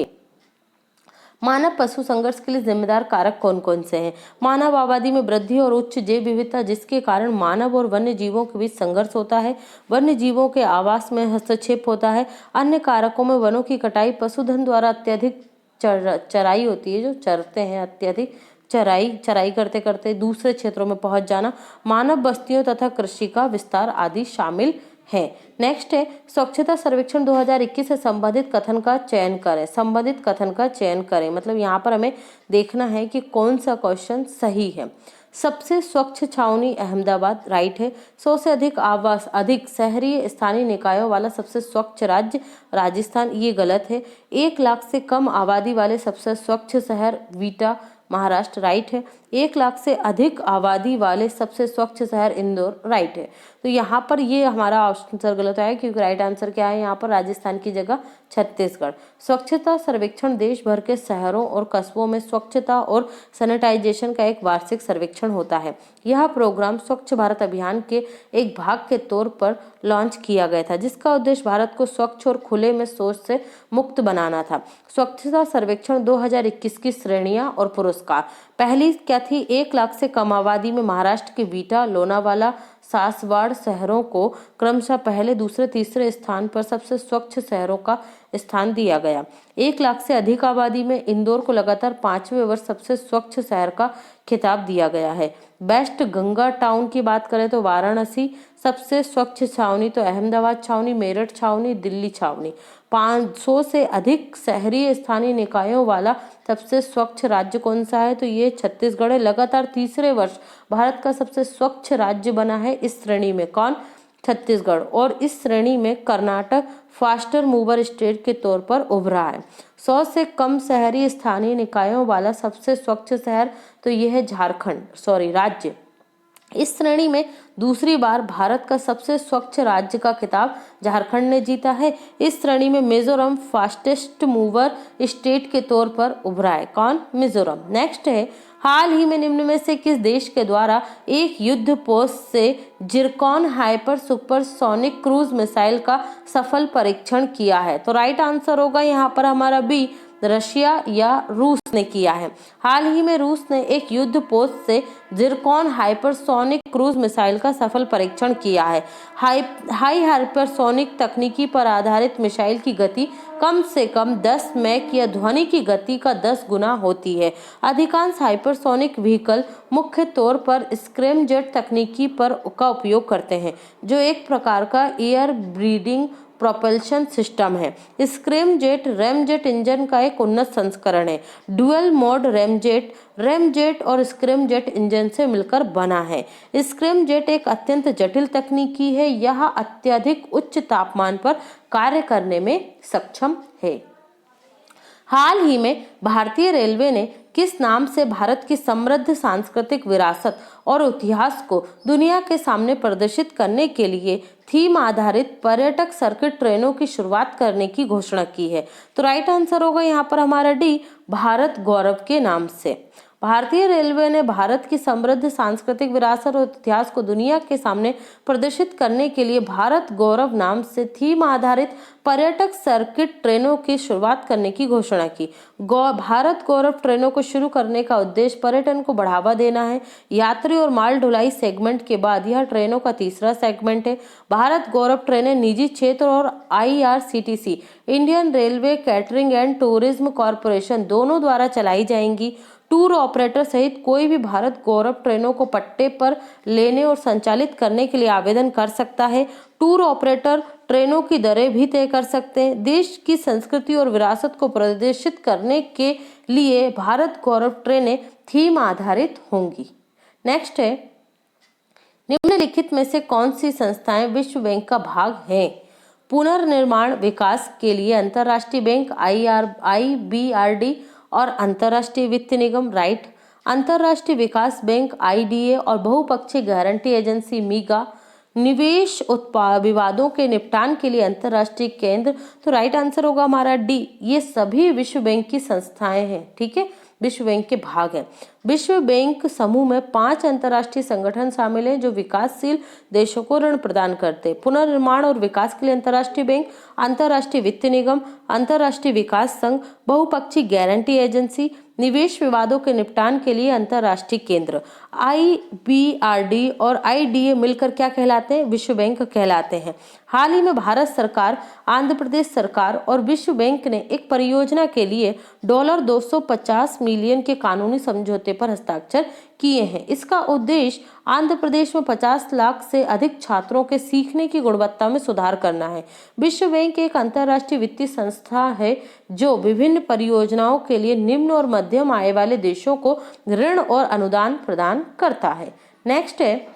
मानव पशु संघर्ष के लिए जिम्मेदार कारक कौन कौन से हैं? मानव आबादी में वृद्धि और उच्च जैव विविधता, जिसके कारण मानव और वन्य जीवों के बीच संघर्ष होता है। वन्य जीवों के आवास में हस्तक्षेप होता है। अन्य कारकों में वनों की कटाई, पशुधन द्वारा अत्यधिक चराई होती है, जो चरते हैं, अत्यधिक चराई करते करते दूसरे क्षेत्रों में पहुंच जाना, मानव बस्तियों तथा कृषि का विस्तार आदि शामिल है। नेक्स्ट है स्वच्छता सर्वेक्षण 2021 से संबंधित कथन का चयन करें। संबंधित कथन का चयन करें मतलब यहाँ पर हमें देखना है कि कौन सा क्वेश्चन सही है। सबसे स्वच्छ छावनी अहमदाबाद, राइट है। 100 से अधिक शहरी स्थानीय निकायों वाला सबसे स्वच्छ राज्य राजस्थान, ये गलत है। 1 लाख से कम आबादी वाले सबसे स्वच्छ शहर वीटा, महाराष्ट्र, राइट है। 1 लाख से अधिक आबादी वाले सबसे स्वच्छ शहर इंदौर, राइट है। तो यहाँ पर ये हमारा आंसर गलत आया क्योंकि राइट आंसर क्या है यहाँ पर राजस्थान की जगह छत्तीसगढ़। स्वच्छता सर्वेक्षण देश भर के शहरों और कस्बों में स्वच्छता और सैनिटाइजेशन का एक वार्षिक सर्वेक्षण होता है। यह प्रोग्राम स्वच्छ भारत अभियान के एक भाग के तौर पर लॉन्च किया गया था, जिसका उद्देश्य भारत को स्वच्छ और खुले में शौच से मुक्त बनाना था। स्वच्छता सर्वेक्षण 2021 की श्रेणियां और पुरस्कार। पहली क्या थी? 1 लाख से कम आबादी में महाराष्ट्र के वीटा, लोनावाला, सासवाड़ शहरों को क्रमशः पहले, दूसरे, तीसरे स्थान पर सबसे स्वच्छ शहरों का स्थान दिया गया। 1 लाख से अधिक आबादी में इंदौर को लगातार 5वें वर्ष सबसे स्वच्छ शहर का खिताब दिया गया है। बेस्ट गंगा टाउन की बात करें तो वाराणसी, सबसे स्वच्छ छावनी तो अहमदाबाद छावनी, मेरठ छावनी, दिल्ली छावनी। 500 से अधिक शहरी स्थानीय निकायों वाला सबसे स्वच्छ राज्य कौन सा है? तो ये छत्तीसगढ़ है। लगातार तीसरे वर्ष भारत का सबसे स्वच्छ राज्य बना है इस श्रेणी में। कौन? छत्तीसगढ़। और इस श्रेणी में कर्नाटक फास्टर मूवर स्टेट के तौर पर उभरा है। 100 से कम शहरी स्थानीय निकायों वाला सबसे स्वच्छ शहर तो यह है राज्य। इस श्रेणी में दूसरी बार भारत का सबसे स्वच्छ राज्य का खिताब झारखंड ने जीता है। इस श्रेणी में मिजोरम फास्टेस्ट मूवर स्टेट के तौर पर उभरा है। कौन? मिजोरम। नेक्स्ट है हाल ही में निम्न में से किस देश के द्वारा एक युद्ध पोत से Zircon hyper supersonic cruise missile का सफल परीक्षण किया है? तो राइट आंसर होगा यहाँ पर हमारा बी, रशिया या रूस ने किया है। हाल ही में रूस ने एक युद्ध पोत से जिरकॉन हाइपरसोनिक क्रूज मिसाइल का सफल परीक्षण किया है। हाई हाइपरसोनिक तकनीकी पर आधारित मिसाइल की गति कम से कम 10 मैक या ध्वनि की गति का 10 गुना होती है। अधिकांश हाइपरसोनिक व्हीकल मुख्य तौर पर स्क्रैमजेट तकनीकी का उपयोग करते हैं, जो एक प्रकार का एयर ब्रीदिंग प्रोपल्शन सिस्टम है। स्क्रैमजेट रैमजेट इंजन का एक उन्नत संस्करण है। डुअल मोड रैमजेट और स्क्रैमजेट इंजन से मिलकर बना है। स्क्रैमजेट एक अत्यंत जटिल तकनीकी है। यह अत्यधिक उच्च तापमान पर कार्य करने में सक्षम है। हाल ही में भारतीय रेलवे ने किस नाम से भारत की समृद्ध सांस्कृतिक विरासत और इतिहास को दुनिया के सामने प्रदर्शित करने के लिए थीम आधारित पर्यटक सर्किट ट्रेनों की शुरुआत करने की घोषणा की है? तो राइट आंसर होगा यहाँ पर हमारा डी, भारत गौरव के नाम से। भारतीय रेलवे ने भारत की समृद्ध सांस्कृतिक विरासत और इतिहास को दुनिया के सामने प्रदर्शित करने के लिए भारत गौरव नाम से थीम आधारित पर्यटक सर्किट ट्रेनों की शुरुआत करने की घोषणा की। भारत गौरव ट्रेनों को शुरू करने का उद्देश्य पर्यटन को बढ़ावा देना है। यात्री और माल ढुलाई सेगमेंट के बाद यह ट्रेनों का तीसरा सेगमेंट है। भारत गौरव ट्रेनें निजी क्षेत्र और IRCTC Indian railway catering and tourism corporation दोनों द्वारा चलाई जाएंगी। टूर ऑपरेटर सहित कोई भी भारत गौरव ट्रेनों को पट्टे पर लेने और संचालित करने के लिए आवेदन कर सकता है। टूर ऑपरेटर ट्रेनों की दरें भी तय कर सकते हैं। देश की संस्कृति और विरासत को प्रदर्शित करने के लिए भारत गौरव ट्रेनें थीम आधारित होंगी। नेक्स्ट है निम्नलिखित में से कौन सी संस्थाएं विश्व बैंक का भाग हैं? पुनर्निर्माण विकास के लिए अंतर्राष्ट्रीय बैंक IBRD और अंतर्राष्ट्रीय वित्त निगम, राइट। अंतर्राष्ट्रीय विकास बैंक IDA और बहुपक्षीय गारंटी एजेंसी MIGA। निवेश विवादों के निपटान के लिए अंतर्राष्ट्रीय केंद्र, तो राइट आंसर होगा हमारा डी। ये सभी विश्व बैंक की संस्थाएं हैं, ठीक है, विश्व बैंक के भाग हैं। विश्व बैंक समूह में 5 अंतर्राष्ट्रीय संगठन शामिल हैं जो विकासशील देशों को ऋण प्रदान करते हैं। पुनर्निर्माण और विकास के लिए अंतर्राष्ट्रीय बैंक, अंतर्राष्ट्रीय वित्त निगम, अंतर्राष्ट्रीय विकास संघ, बहुपक्षीय गारंटी एजेंसी, निवेश विवादों के निपटान के लिए अंतर्राष्ट्रीय केंद्र। IBRD और IDA मिलकर क्या कहलाते हैं? विश्व बैंक कहलाते हैं। हाल ही में भारत सरकार, आंध्र प्रदेश सरकार और विश्व बैंक ने एक परियोजना के लिए $250 मिलियन के कानूनी समझौते पर हस्ताक्षर किए हैं। इसका उद्देश्य आंध्र प्रदेश में 50 लाख से अधिक छात्रों के सीखने की गुणवत्ता में सुधार करना है। विश्व बैंक एक अंतर्राष्ट्रीय वित्तीय संस्था है जो विभिन्न परियोजनाओं के लिए निम्न और मध्यम आय वाले देशों को ऋण और अनुदान प्रदान करता है। नेक्स्ट है,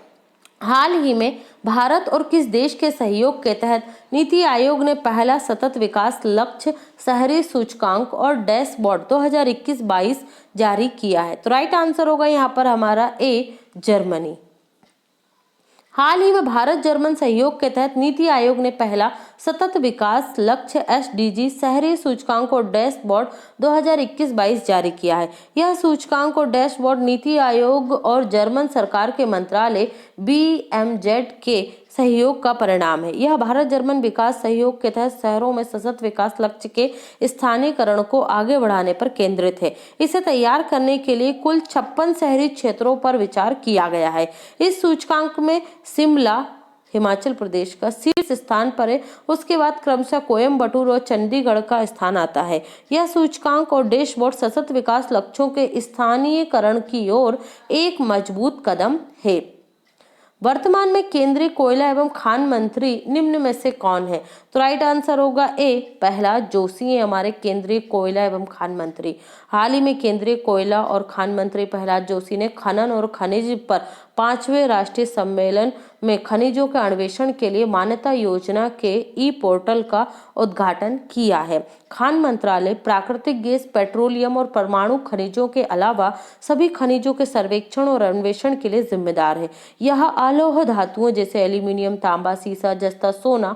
हाल ही में भारत और किस देश के सहयोग के तहत नीति आयोग ने पहला सतत विकास लक्ष्य शहरी सूचकांक और डैशबोर्ड 2021-22 जारी किया है? तो राइट आंसर होगा यहाँ पर हमारा ए, जर्मनी। हाल ही में भारत जर्मन सहयोग के तहत नीति आयोग ने पहला सतत विकास लक्ष्य SDG शहरी सूचकांक और डैशबोर्ड 2021-22 जारी किया है। यह सूचकांक और डैशबोर्ड नीति आयोग और जर्मन सरकार के मंत्रालय BMZ के सहयोग का परिणाम है। यह भारत जर्मन विकास सहयोग के तहत शहरों में सतत विकास लक्ष्य के स्थानीयकरण को आगे बढ़ाने पर केंद्रित है। इसे तैयार करने के लिए कुल 56 शहरी क्षेत्रों पर विचार किया गया है। इस सूचकांक में शिमला हिमाचल प्रदेश का शीर्ष स्थान पर है। उसके बाद क्रमशः कोयम्बटूर और चंडीगढ़ का स्थान आता है। यह सूचकांक और डैशबोर्ड सतत विकास लक्ष्यों के स्थानीयकरण की ओर एक मजबूत कदम है। वर्तमान में केंद्रीय कोयला एवं खान मंत्री निम्न में से कौन है? तो राइट आंसर होगा ए, प्रहलाद जोशी है हमारे केंद्रीय कोयला एवं खान मंत्री। हाल ही में केंद्रीय कोयला और खान मंत्री प्रहलाद जोशी ने खनन और खनिज पर 5वें राष्ट्रीय सम्मेलन में खनिजों के अन्वेषण के लिए मान्यता योजना के पोर्टल का उद्घाटन किया है। खान मंत्रालय प्राकृतिक गैस, पेट्रोलियम और परमाणु खनिजों के अलावा सभी खनिजों के सर्वेक्षण और अन्वेषण के लिए जिम्मेदार है। यह अलोह धातुओं जैसे एल्यूमिनियम, तांबा, सीसा, जस्ता, सोना,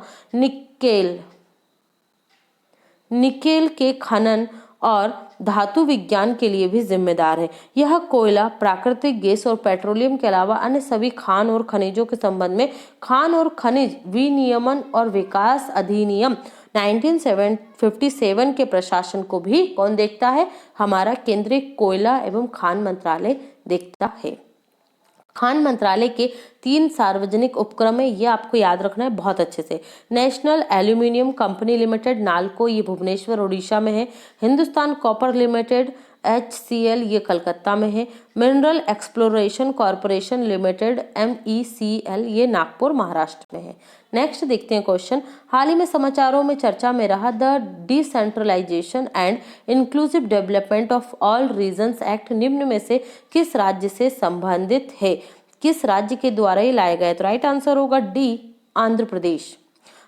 निकेल के खनन और धातु विज्ञान के लिए भी जिम्मेदार है। यह कोयला, प्राकृतिक गैस और पेट्रोलियम के अलावा अन्य सभी खान और खनिजों के संबंध में खान और खनिज विनियमन और विकास अधिनियम 1957 के प्रशासन को भी कौन देखता है? हमारा केंद्रीय कोयला एवं खान मंत्रालय देखता है। खान मंत्रालय के 3 सार्वजनिक उपक्रम है, ये आपको याद रखना है बहुत अच्छे से। National aluminium company limited NALCO, ये भुवनेश्वर उड़ीसा में है। हिंदुस्तान कॉपर लिमिटेड HCL, ये कलकत्ता में है। Mineral exploration corporation limited MECL, ये नागपुर महाराष्ट्र में है। नेक्स्ट देखते हैं क्वेश्चन। हाल ही में समाचारों में चर्चा में रहा the decentralisation and inclusive development of all regions act निम्न में से किस राज्य से संबंधित है? किस राज्य के द्वारा ये लाया गया? तो राइट आंसर होगा डी, आंध्र प्रदेश।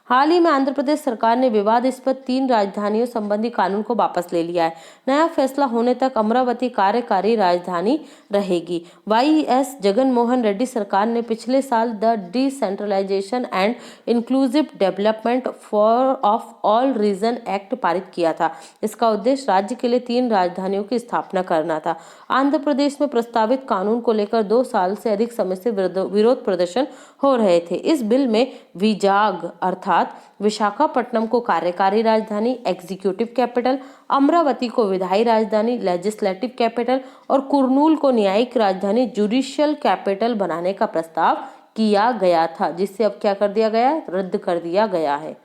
हाल ही में आंध्र प्रदेश सरकार ने विवादास्पद 3 राजधानियों संबंधी कानून को वापस ले लिया है। नया फैसला होने तक अमरावती कार्यकारी राजधानी रहेगी। YS जगनमोहन रेड्डी सरकार ने पिछले साल the decentralisation and inclusive development for of all region act पारित किया था। इसका उद्देश्य राज्य के लिए 3 राजधानियों की स्थापना करना था। आंध्र प्रदेश में प्रस्तावित कानून को लेकर 2 साल से अधिक समय से विरोध प्रदर्शन हो रहे थे। इस बिल में विजाग अर्थात विशाखापट्टनम को कार्यकारी राजधानी एग्जीक्यूटिव कैपिटल, अमरावती को विधायी राजधानी लेजिस्लेटिव कैपिटल और कुर्नूल को न्यायिक राजधानी जुडिशियल कैपिटल बनाने का प्रस्ताव किया गया था, जिससे अब क्या कर दिया गया? रद्द कर दिया गया है।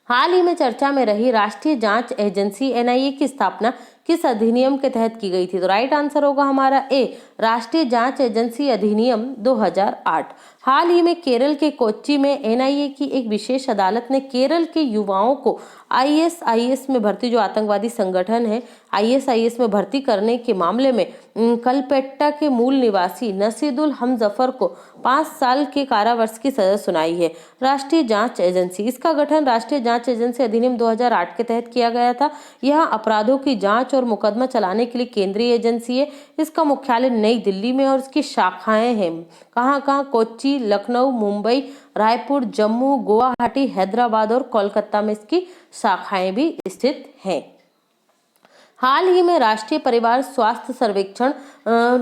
हाल ही में चर्चा में रही राष्ट्रीय जांच एजेंसी NIA की स्थापना किस अधिनियम के तहत की गई थी? तो राइट आंसर होगा हमारा ए, राष्ट्रीय जांच एजेंसी अधिनियम 2008। हाल ही में केरल के कोच्चि में NIA की एक विशेष अदालत ने केरल के युवाओं को ISIS में भर्ती, जो आतंकवादी संगठन है, ISIS में भर्ती करने के मामले में कलपेट्टा के मूल निवासी नसीदुल हमजफर को 5 साल के कारावास की सजा सुनाई है। राष्ट्रीय जांच एजेंसी, इसका गठन राष्ट्रीय जांच एजेंसी अधिनियम 2008 के तहत किया गया था। यह अपराधों की जांच और मुकदमा चलाने के लिए केंद्रीय एजेंसी है। इसका मुख्यालय नई दिल्ली में और इसकी शाखाएं हैं कहाँ? कोच्चि, लखनऊ, मुंबई, रायपुर, जम्मू, गुवाहाटी, हैदराबाद और कोलकाता में इसकी शाखाएं भी स्थित हैं। हाल ही में राष्ट्रीय परिवार स्वास्थ्य सर्वेक्षण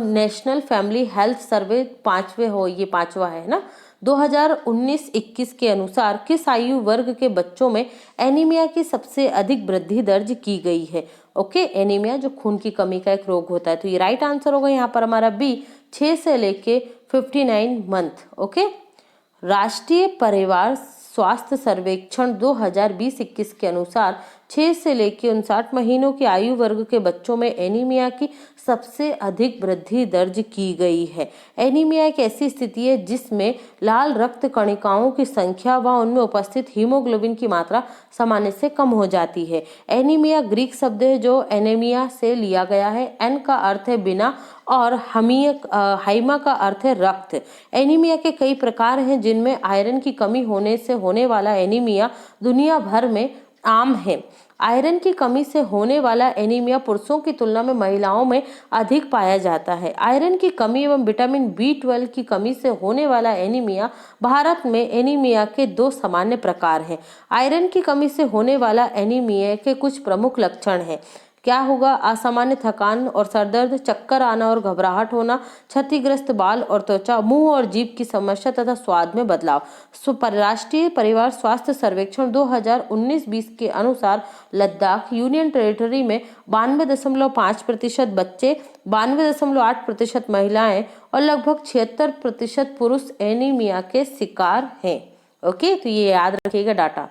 नेशनल फैमिली हेल्थ सर्वे 5वां है ना, 2019-21 के अनुसार किस आयु वर्ग के बच्चों में एनीमिया की सबसे अधिक वृद्धि दर्ज की गई है? ओके, एनीमिया जो खून की कमी का एक रोग होता है। तो ये राइट आंसर होगा यहाँ पर हमारा बी, 6 से लेके 59 मंथ। ओके, राष्ट्रीय परिवार स्वास्थ्य सर्वेक्षण 2020-21 के अनुसार 6 से लेकर 59 महीनों की आयु वर्ग के बच्चों में एनीमिया की सबसे अधिक वृद्धि दर्ज की गई है। एनीमिया एक ऐसी स्थिति है जिसमें लाल रक्त कणिकाओं की संख्या व उनमें उपस्थित हीमोग्लोबिन की मात्रा सामान्य से कम हो जाती है। एनीमिया ग्रीक शब्द है जो एनीमिया से लिया गया है। एन का अर्थ है बिना और हाइमा का अर्थ है रक्त। एनीमिया के कई प्रकार हैं जिनमें आयरन की कमी होने से होने वाला एनीमिया दुनिया भर में आम है। आयरन की कमी से होने वाला एनीमिया पुरुषों की तुलना में महिलाओं में अधिक पाया जाता है। आयरन की कमी एवं विटामिन B12 की कमी से होने वाला एनीमिया, भारत में एनीमिया के 2 सामान्य प्रकार हैं। आयरन की कमी से होने वाला एनीमिया के कुछ प्रमुख लक्षण हैं। क्या होगा? असामान्य थकान और सरदर्द, चक्कर आना और घबराहट होना, क्षतिग्रस्त बाल और त्वचा, मुंह और जीभ की समस्या तथा स्वाद में बदलाव। राष्ट्रीय परिवार स्वास्थ्य सर्वेक्षण 2019-20 के अनुसार लद्दाख यूनियन टेरिटरी में 92.5% बच्चे, 92.8% महिलाएं और लगभग 76% पुरुष एनीमिया के शिकार हैं। ओके, तो ये याद रखिएगा डाटा।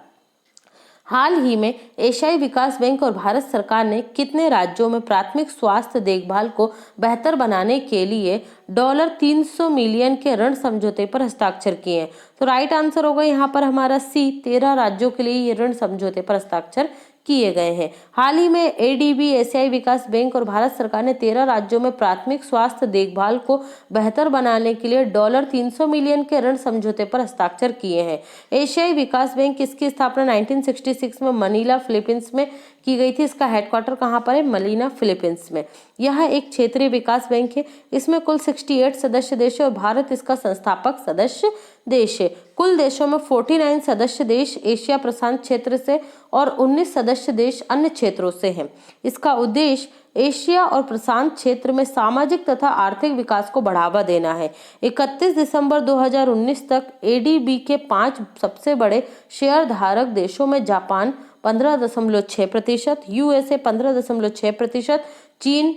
हाल ही में एशियाई विकास बैंक और भारत सरकार ने कितने राज्यों में प्राथमिक स्वास्थ्य देखभाल को बेहतर बनाने के लिए $300 मिलियन के ऋण समझौते पर हस्ताक्षर किए हैं? तो राइट आंसर होगा यहाँ पर हमारा सी, 13 राज्यों के लिए ये ऋण समझौते पर हस्ताक्षर किए गए हैं। हाल ही में एडीबी, एशियाई विकास बैंक और भारत सरकार ने 13 राज्यों में प्राथमिक स्वास्थ्य देखभाल को बेहतर बनाने के लिए $300 मिलियन के ऋण समझौते पर हस्ताक्षर किए हैं। एशियाई विकास बैंक, इसकी स्थापना 1966 में मनीला, फिलीपींस में की गई थी। इसका हेडक्वार्टर कहाँ पर है? मनीला, फिलीपींस में। यह एक क्षेत्रीय विकास बैंक है। इसमें कुल 68 सदस्य देश है और भारत इसका संस्थापक सदस्य देश है। कुल देशों में 49 सदस्य देश एशिया प्रशांत क्षेत्र से और 19 सदस्य देश अन्य क्षेत्रों से हैं। इसका उद्देश्य एशिया और प्रशांत क्षेत्र में सामाजिक तथा आर्थिक विकास को बढ़ावा देना है। 31 दिसंबर 2019 तक एडीबी के 5 सबसे बड़े शेयर धारक देशों में जापान 15.6%, यूएसए 15.6%, चीन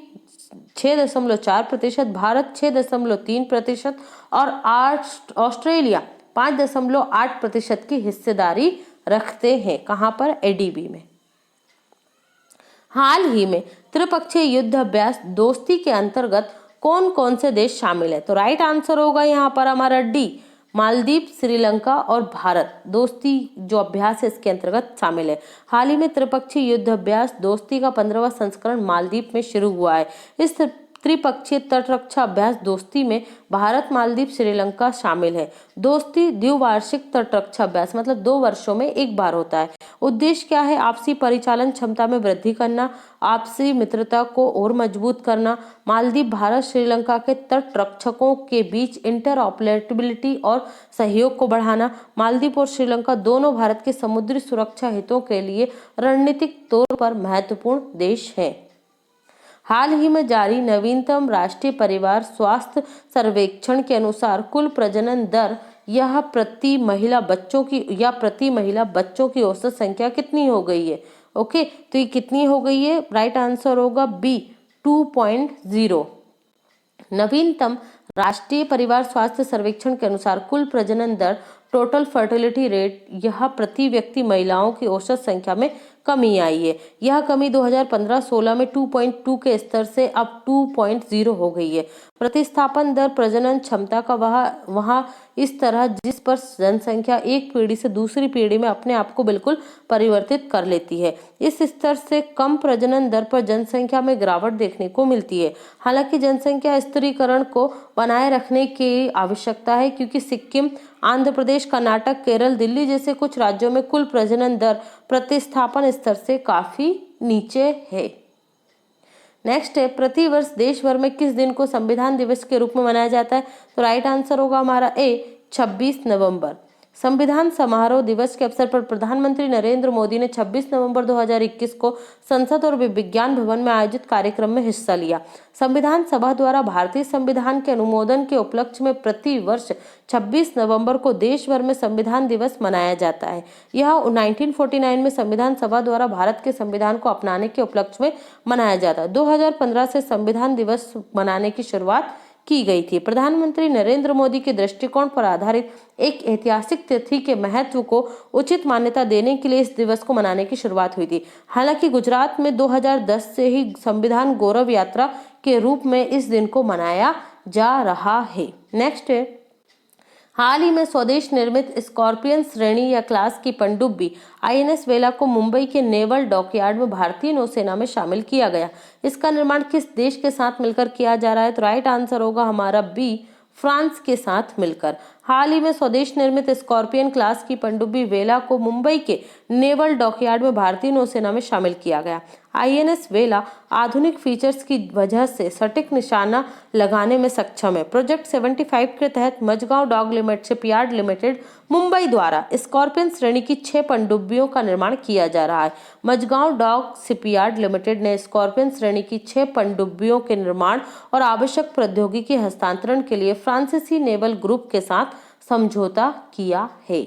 6.4%, भारत 6.3% और ऑस्ट्रेलिया 5.8% की हिस्सेदारी रखते हैं। कहां पर? एडीबी में। हाल ही में त्रिपक्षीय युद्ध अभ्यास दोस्ती के अंतर्गत कौन कौन से देश शामिल है? तो राइट आंसर होगा यहाँ पर हमारा डी, मालदीव, श्रीलंका और भारत दोस्ती जो अभ्यास है इसके अंतर्गत शामिल है। हाल ही में त्रिपक्षीय युद्ध अभ्यास दोस्ती का 15वां संस्करण मालदीव में शुरू हुआ है। इस त्रिपक्षीय तटरक्षा अभ्यास दोस्ती में भारत, मालदीव, श्रीलंका शामिल है। दोस्ती द्विवार्षिक तटरक्षा अभ्यास मतलब 2 वर्षों में एक बार होता है। उद्देश्य क्या है? आपसी परिचालन क्षमता में वृद्धि करना, आपसी मित्रता को और मजबूत करना, मालदीव, भारत, श्रीलंका के तटरक्षकों के बीच इंटरऑपरेबिलिटी और सहयोग को बढ़ाना। मालदीव और श्रीलंका दोनों भारत के समुद्री सुरक्षा हितों के लिए रणनीतिक तौर पर महत्वपूर्ण देश हैं। हाल ही में जारी नवीनतम राष्ट्रीय परिवार स्वास्थ्य सर्वेक्षण के अनुसार कुल प्रजनन दर यह प्रति महिला बच्चों की औसत संख्या कितनी हो गई है? ओके, तो ये कितनी हो गई है? राइट आंसर होगा बी, 2.0। नवीनतम राष्ट्रीय परिवार स्वास्थ्य सर्वेक्षण के अनुसार कुल प्रजनन दर टोटल फर्टिलिटी रेट यह प्रति व्यक्ति महिलाओं की औसत संख्या में कमी आई है। यह कमी 2015-16 में 2.2 के स्तर से अब 2.0 हो गई है। प्रतिस्थापन दर प्रजनन क्षमता का वहाँ इस तरह जिस पर जनसंख्या एक पीढ़ी से दूसरी पीढ़ी में अपने आप को बिल्कुल परिवर्तित कर लेती है। इस स्तर से कम प्रजनन दर पर जनसंख्या में गिरावट देखने को मिलती है। हालांकि जनसंख्या स्थिरीकरण को बनाए रखने की आवश्यकता है क्योंकि सिक्किम, आंध्र प्रदेश, कर्नाटक, केरल, दिल्ली जैसे कुछ राज्यों में कुल प्रजनन दर प्रतिस्थापन स्तर से काफी नीचे है। नेक्स्ट है, प्रतिवर्ष देश भर में किस दिन को संविधान दिवस के रूप में मनाया जाता है? तो राइट आंसर होगा हमारा ए, 26 नवंबर। संविधान समारोह दिवस के अवसर पर प्रधानमंत्री नरेंद्र मोदी ने 26 नवंबर 2021 को संसद और विज्ञान भवन में आयोजित कार्यक्रम में हिस्सा लिया। संविधान सभा द्वारा भारतीय संविधान के अनुमोदन के उपलक्ष्य में प्रति वर्ष 26 नवंबर को देश भर में संविधान दिवस मनाया जाता है। यह 1949 में संविधान सभा द्वारा भारत के संविधान को अपनाने के उपलक्ष्य में मनाया जाता है। 2015 से संविधान दिवस मनाने की शुरुआत की गई थी। प्रधानमंत्री नरेंद्र मोदी के दृष्टिकोण पर आधारित एक ऐतिहासिक तिथि के महत्व को उचित मान्यता देने के लिए इस दिवस को मनाने की शुरुआत हुई थी। हालांकि गुजरात में 2010 से ही संविधान गौरव यात्रा के रूप में इस दिन को मनाया जा रहा है। नेक्स्ट है, हाल ही में स्वदेश निर्मित स्कॉर्पियन श्रेणी या क्लास की पनडुब्बी INS वेला को मुंबई के नेवल डॉकयार्ड में भारतीय नौसेना में शामिल किया गया। इसका निर्माण किस देश के साथ मिलकर किया जा रहा है? तो राइट आंसर होगा हमारा बी, फ्रांस के साथ मिलकर। हाल ही में स्वदेश निर्मित स्कॉर्पियन क्लास की पनडुब्बी वेला को मुंबई के नेवल डॉकयार्ड में भारतीय नौसेना में शामिल किया गया। INS वेला आधुनिक फीचर्स की वजह से सटीक निशाना लगाने में सक्षम है। प्रोजेक्ट 75 के तहत Mazagon dock shipyard limited Mumbai द्वारा स्कॉर्पियन श्रेणी की 6 पनडुब्बियों का निर्माण किया जा रहा है। मझगांव डॉक शिपयार्ड लिमिटेड ने स्कॉर्पियन श्रेणी की 6 पनडुब्बियों के निर्माण और आवश्यक प्रौद्योगिकी हस्तांतरण के लिए फ्रांसीसी नेवल ग्रुप के साथ समझौता किया है।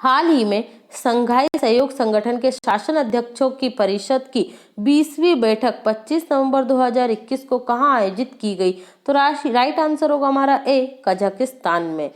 हाल ही में संघाई सहयोग संगठन के शासन अध्यक्षों की परिषद की 20वीं बैठक 25 नवंबर 2021 को कहां आयोजित की गई? तो राइट आंसर होगा हमारा ए, कजाकिस्तान में।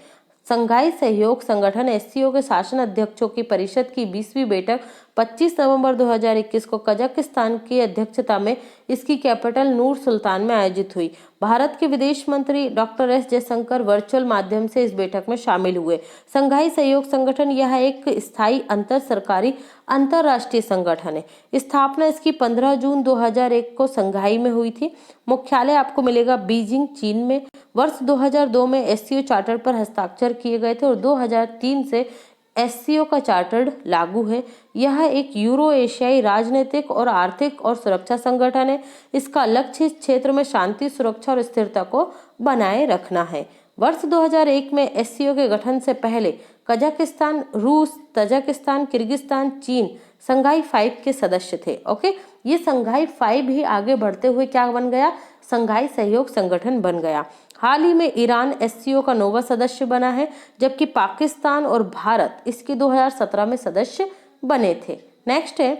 संघाई सहयोग संगठन SCO के शासन अध्यक्षों की परिषद की 20वीं बैठक 25 नवंबर 2021 को कजाकिस्तान की अध्यक्षता में इसकी कैपिटल नूर सुल्तान में आयोजित हुई। भारत के विदेश मंत्री डॉक्टर S जयशंकर वर्चुअल माध्यम से इस बैठक में शामिल हुए। संघाई सहयोग संगठन यह एक स्थायी अंतर सरकारी अंतरराष्ट्रीय संगठन है। स्थापना इसकी 15 जून 2001 को संघाई में हुई थी। मुख्यालय आपको मिलेगा बीजिंग, चीन में। वर्ष 2002 में SCO चार्टर पर हस्ताक्षर किए गए थे और 2003 से SCO का चार्टर लागू है। यह एक यूरो एशियाई राजनीतिक और आर्थिक और सुरक्षा संगठन है। इसका लक्ष्य इस क्षेत्र में शांति, सुरक्षा और स्थिरता को बनाए रखना है। वर्ष 2001 में SCO के गठन से पहले कजाकिस्तान, रूस, तजाकिस्तान, किर्गिस्तान, चीन संघाई 5 के सदस्य थे। ओके, ये संघाई 5 ही आगे बढ़ते हुए क्या बन गया? संघाई सहयोग संगठन बन गया। हाल ही में ईरान SCO का नौवां सदस्य बना है, जबकि पाकिस्तान और भारत इसके 2017 में सदस्य बने थे। नेक्स्ट है,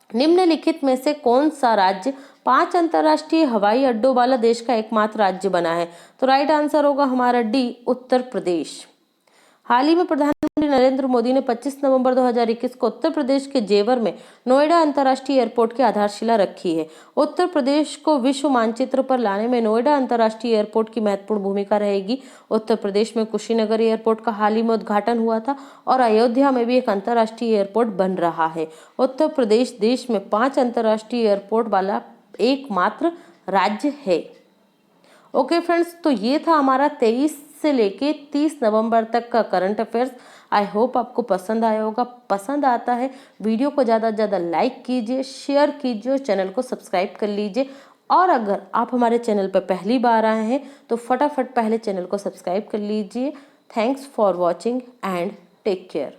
निम्नलिखित में से कौन सा राज्य 5 अंतर्राष्ट्रीय हवाई अड्डों वाला देश का एकमात्र राज्य बना है? तो राइट आंसर होगा हमारा डी, उत्तर प्रदेश। हाल ही में प्रधानमंत्री नरेंद्र मोदी ने 25 नवंबर 2021 को उत्तर प्रदेश के जेवर में नोएडा अंतर्राष्ट्रीय एयरपोर्ट की आधारशिला रखी है। उत्तर प्रदेश को विश्व मानचित्र पर लाने में नोएडा अंतर्राष्ट्रीय एयरपोर्ट की महत्वपूर्ण भूमिका रहेगी। उत्तर प्रदेश में कुशीनगर एयरपोर्ट का हाल ही में उद्घाटन हुआ था और अयोध्या में भी एक अंतर्राष्ट्रीय एयरपोर्ट बन रहा है। उत्तर प्रदेश देश में 5 अंतर्राष्ट्रीय एयरपोर्ट वाला एकमात्र राज्य है। ओके फ्रेंड्स, तो ये था हमारा 23 से लेके 30 नवंबर तक का करंट अफेयर्स। आई होप आपको पसंद आया होगा। पसंद आता है वीडियो को ज़्यादा से ज़्यादा लाइक कीजिए, शेयर कीजिए और चैनल को सब्सक्राइब कर लीजिए। और अगर आप हमारे चैनल पर पहली बार आए हैं तो फटाफट पहले चैनल को सब्सक्राइब कर लीजिए। Thanks for watching and take care.